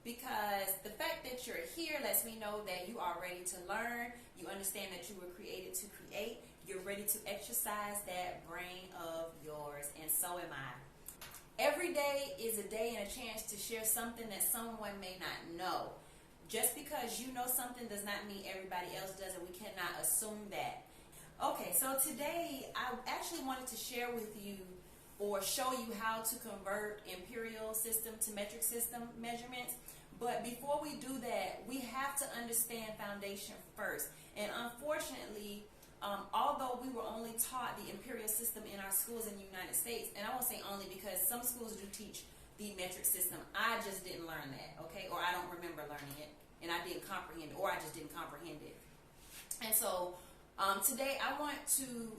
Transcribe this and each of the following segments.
because the fact that you're here lets me know that you are ready to learn. You understand that you were created to create. You're ready to exercise that brain of yours, and so am I. Every day is a day and a chance to share something that someone may not know. Just because you know something does not mean everybody else does, and we cannot assume that. Okay, so today I actually wanted to share with you or show you how to convert imperial system to metric system measurements. But before we do that, we have to understand foundation first. And unfortunately, although we were only taught the imperial system in our schools in the United States, and I won't say only because some schools do teach the metric system, I just didn't learn that, okay? Or I don't remember learning it, and I didn't comprehend it, or I just didn't comprehend it. And so today I want to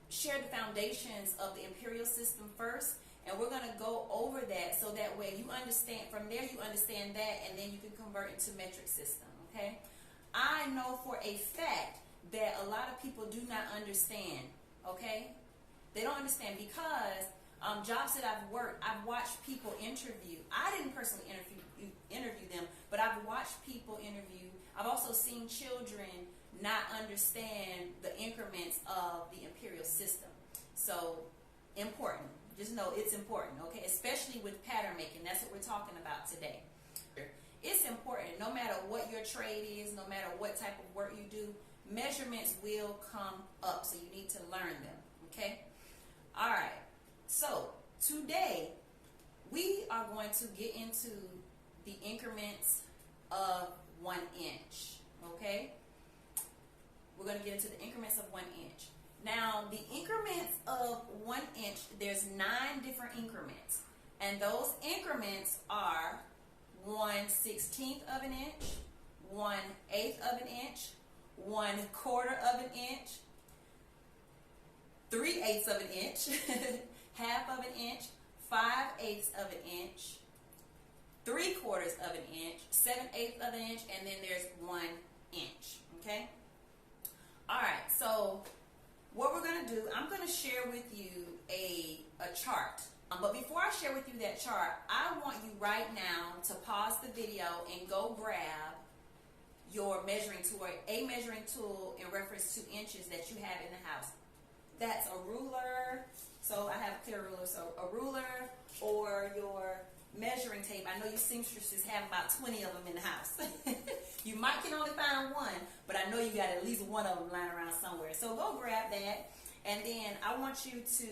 share the foundations of the imperial system first, and we're going to go over that so that way you understand, from there you understand that, and then you can convert into metric system, okay? I know for a fact that a lot of people do not understand, okay? They don't understand because jobs that I've worked, I've watched people interview. I didn't personally interview them, but I've watched people interview. I've also seen children not understand the increments of the imperial system. So, important. Just know it's important, okay? Especially with pattern making. That's what we're talking about today. It's important. No matter what your trade is, no matter what type of work you do, measurements will come up. So you need to learn them, okay? All right. So today we are going to get into the increments of 1 inch, okay? We're going to get into the increments of 1 inch. Now, the increments of 1 inch, there's 9 different increments. And those increments are 1/16 of an inch, 1/8 of an inch, 1/4 of an inch, 3/8 of an inch, half of an inch, 5/8 of an inch, 3/4 of an inch, 7/8 of an inch, and then there's 1 inch, okay? All right, so what we're going to do, I'm going to share with you a chart. But before I share with you that chart, I want you right now to pause the video and go grab your measuring tool, a measuring tool in reference to inches that you have in the house. That's a ruler. So I have a clear ruler. So a ruler or your measuring tape. I know you seamstresses have about 20 of them in the house. You might can only find one, but I know you got at least one of them lying around somewhere. So go grab that, and then I want you to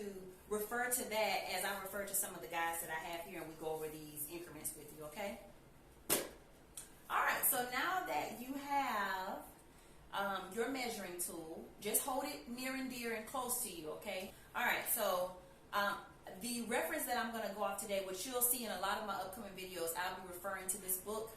refer to that as I refer to some of the guys that I have here, and we go over these increments with you, okay? All right, so now that you have your measuring tool, just hold it near and dear and close to you, okay? All right, so the reference that I'm going to go off today, which you'll see in a lot of my upcoming videos, I'll be referring to this book,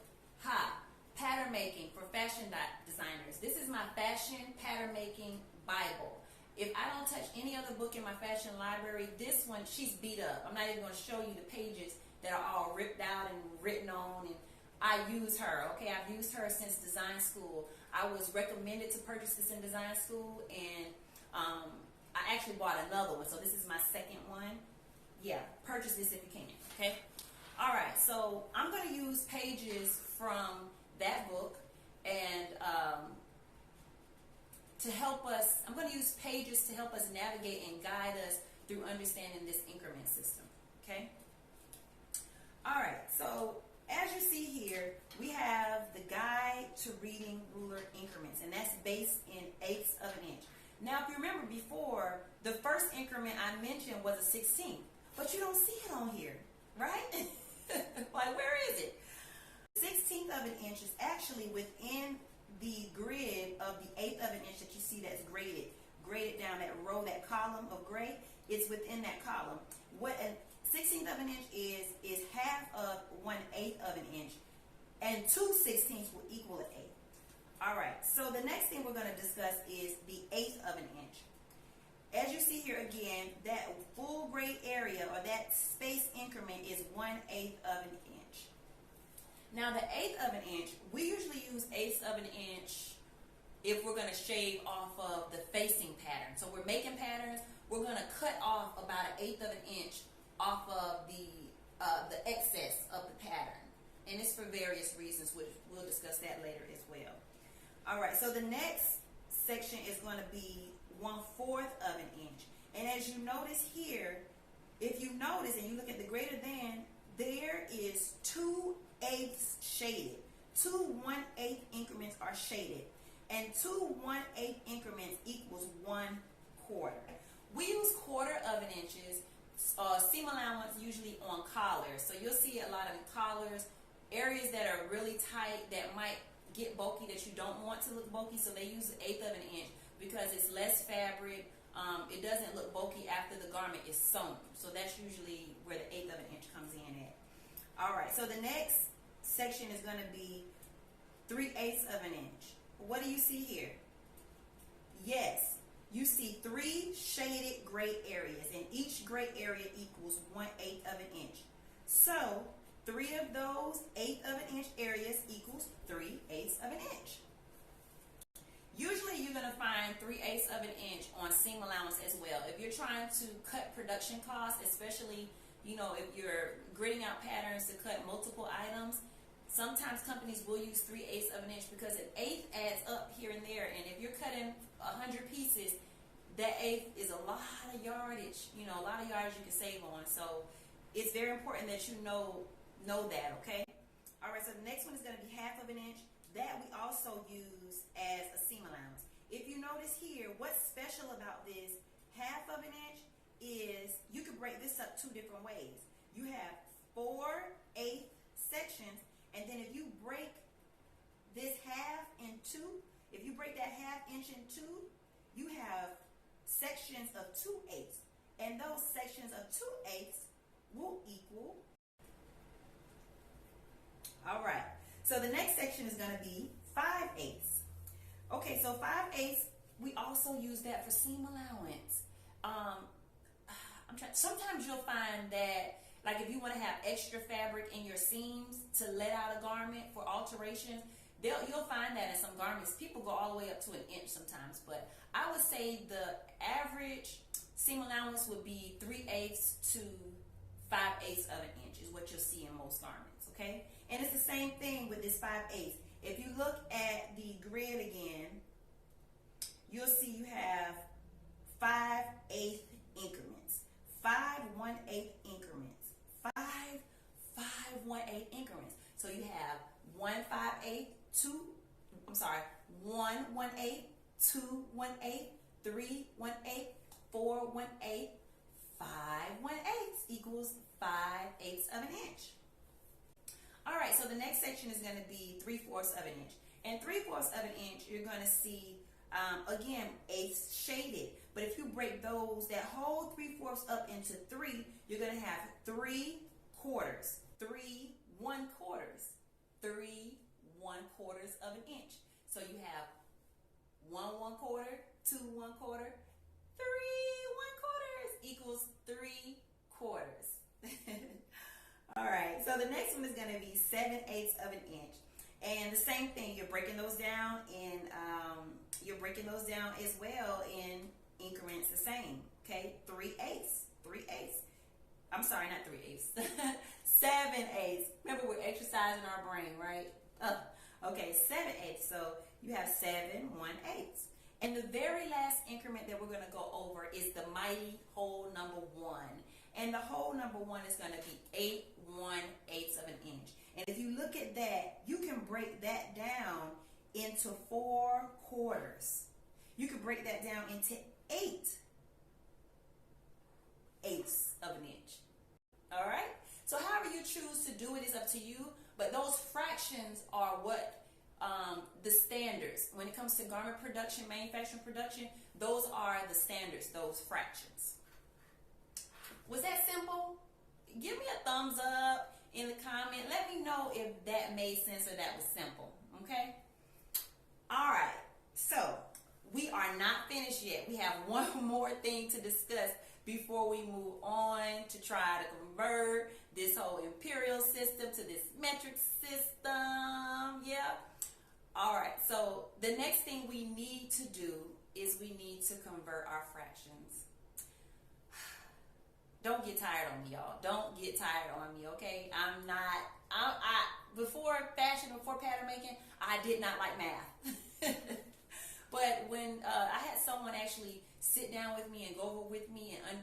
Pattern Making for Fashion Designers. This is my fashion pattern making Bible. If I don't touch any other book in my fashion library, this one, she's beat up. I'm not even going to show you the pages that are all ripped out and written on, and I use her, okay? I've used her since design school. I was recommended to purchase this in design school, and I actually bought another one, so this is my second one. Yeah, purchase this if you can, okay? All right, so I'm going to use pages from that book, and to help us, I'm going to use pages to help us navigate and guide us through understanding this increment system, okay? All right, so as you see here, we have the guide to reading ruler increments, and that's based in 1/8 of an inch. Now, if you remember before, the first increment I mentioned was a 16th, but you don't see it on here, right? Like, where is it? 1/16 of an inch is actually within the grid of the 1/8 of an inch that you see that's graded down, that row, that column of gray. It's within that column. What a 1/16 of an inch is half of 1/8 of an inch, and 2/16 will equal an 1/8. All right, so the next thing we're going to discuss is the 1/8 of an inch. As you see here again, that full gray area or that space increment is 1/8 of an inch. Now the 1/8 of an inch, we usually use 1/8 of an inch if we're going to shave off of the facing pattern. So we're making patterns, we're going to cut off about 1/8 of an inch off of the excess of the pattern. And it's for various reasons, which we'll discuss that later as well. All right, so the next section is going to be 1/4 of an inch. And as you notice here, if you notice and you look at the greater than, there is 2/8 shaded. 2 1/8 increments are shaded. And 2 1/8 increments equals 1/4. We use 1/4 of an inches, seam allowance usually on collars. So you'll see a lot of collars, areas that are really tight that might get bulky that you don't want to look bulky. So they use 1/8 of an inch because it's less fabric. It doesn't look bulky after the garment is sewn. So that's usually where the 1/8 of an inch comes in at. All right, so the next section is going to be 3/8 of an inch. What do you see here? Yes, you see 3 shaded gray areas, and each gray area equals 1/8 of an inch. So 3 of those 1/8 of an inch areas equals 3/8 of an inch. Usually you're going to find 3/8 of an inch on seam allowance as well. If you're trying to cut production costs, especially, if you're gridding out patterns to cut multiple items, sometimes companies will use 3/8 of an inch because an 1/8 adds up here and there. And if you're cutting 100 pieces, that 1/8 is a lot of yardage, a lot of yardage you can save on. So it's very important that you know that, okay? All right, so the next one is going to be 1/2 of an inch. That we also use as a seam allowance. If you notice here, what's special about this 1/2 of an inch is you can break this up 2 different ways. You have 4/8 sections, and then if you break this 1/2 in 2, if you break that 1/2 inch in 2, you have sections of 2/8, and those sections of 2/8 will equal. All right. So the next section is going to be 5/8. Okay, so 5/8, we also use that for seam allowance. Sometimes you'll find that, like if you want to have extra fabric in your seams to let out a garment for alterations, you'll find that in some garments. People go all the way up to an inch sometimes, but I would say the average seam allowance would be 3/8 to 5/8 of an inch is what you'll see in most garments, okay? And it's the same thing with this 5/8. If you look at the grid again, you'll see you have 5/8 increments, 5 1/8 increments, 5 1/8 increments. So you have 1 5/8, 1 1/8, 2 1/8, 3 1/8, 4 1/8, 5 1/8 equals 5/8 of an inch. All right, so the next section is going to be 3/4 of an inch. And 3/4 of an inch, you're going to see, again, 1/8 shaded. But if you break that whole 3/4 up into 3, you're going to have 3 quarters, 3 1/4s, 3 1/4 of an inch. So you have 1 1/4, 2 1/4, 3 1/4 equals 3 quarters. All right, so the next one is going to be 7/8 of an inch, and the same thing. You're breaking those down as well in increments. The same, okay? 3/8. I'm sorry, not 3/8. 7/8. Remember, we're exercising our brain, right? Okay, 7/8. So you have 7 1/8. And the very last increment that we're going to go over is the mighty whole number 1. And the whole number 1 is going to be 8 1/8 of an inch. And if you look at that, you can break that down into 4 quarters. You can break that down into 8/8 of an inch. All right? So however you choose to do it is up to you. But those fractions are what the standards. When it comes to garment production, manufacturing production, those are the standards, those fractions. Was that simple? Give me a thumbs up in the comment. Let me know if that made sense or that was simple, okay? All right, so we are not finished yet. We have one more thing to discuss before we move on to try to convert this whole imperial system to this metric system. Yeah. All right, so the next thing we need to do is we need to convert our fractions. Don't get tired on me, y'all. Don't get tired on me, okay? before fashion, before pattern making, I did not like math. But when I had someone actually sit down with me and go over with me and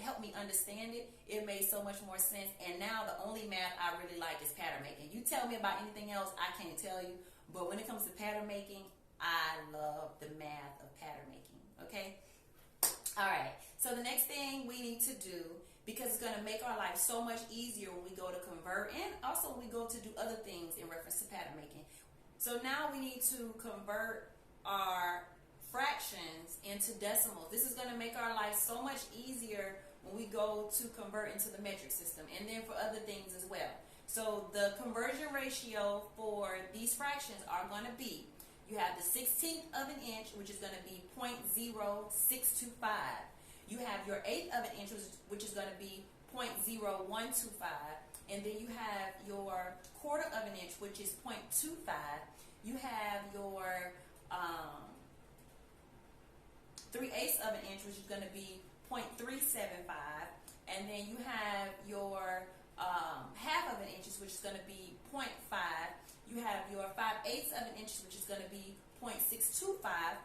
help me understand it, it made so much more sense. And now the only math I really like is pattern making. You tell me about anything else, I can't tell you. But when it comes to pattern making, I love the math of pattern making. Okay? All right. So the next thing we need to do, because it's going to make our life so much easier when we go to convert and also when we go to do other things in reference to pattern making. So now we need to convert our fractions into decimals. This is going to make our life so much easier when we go to convert into the metric system, and then for other things as well. So the conversion ratio for these fractions are going to be, you have the 16th of an inch, which is going to be 0.0625. You have your 1/8 of an inch, which is going to be 0.0125. And then you have your 1/4 of an inch, which is 0.25. You have your 3/8 of an inch, which is going to be 0.375. And then you have your 1/2 of an inch, which is going to be 0.5. You have your 5/8 of an inch, which is going to be 0.625.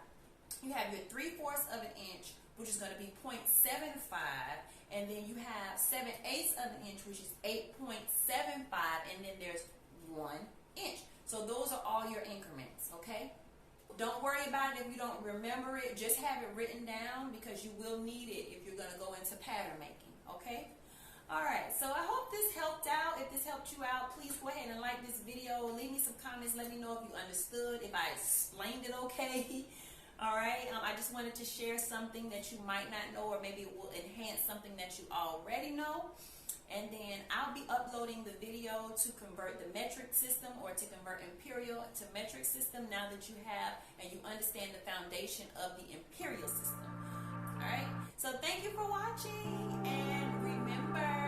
You have your 3/4 of an inch, which is going to be 0.75. And then you have 7/8 of an inch, which is 8.75. And then there's 1 inch. So those are all your increments, okay? Don't worry about it if you don't remember it. Just have it written down because you will need it if you're going to go into pattern making, okay? All right, so I hope this helped out. If this helped you out, please go ahead and like this video. Leave me some comments. Let me know if you understood, if I explained it okay. All right, I just wanted to share something that you might not know, or maybe it will enhance something that you already know. And then I'll be uploading the video to convert the metric system or to convert imperial to metric system now that you have and you understand the foundation of the imperial system. All right, so thank you for watching, and remember,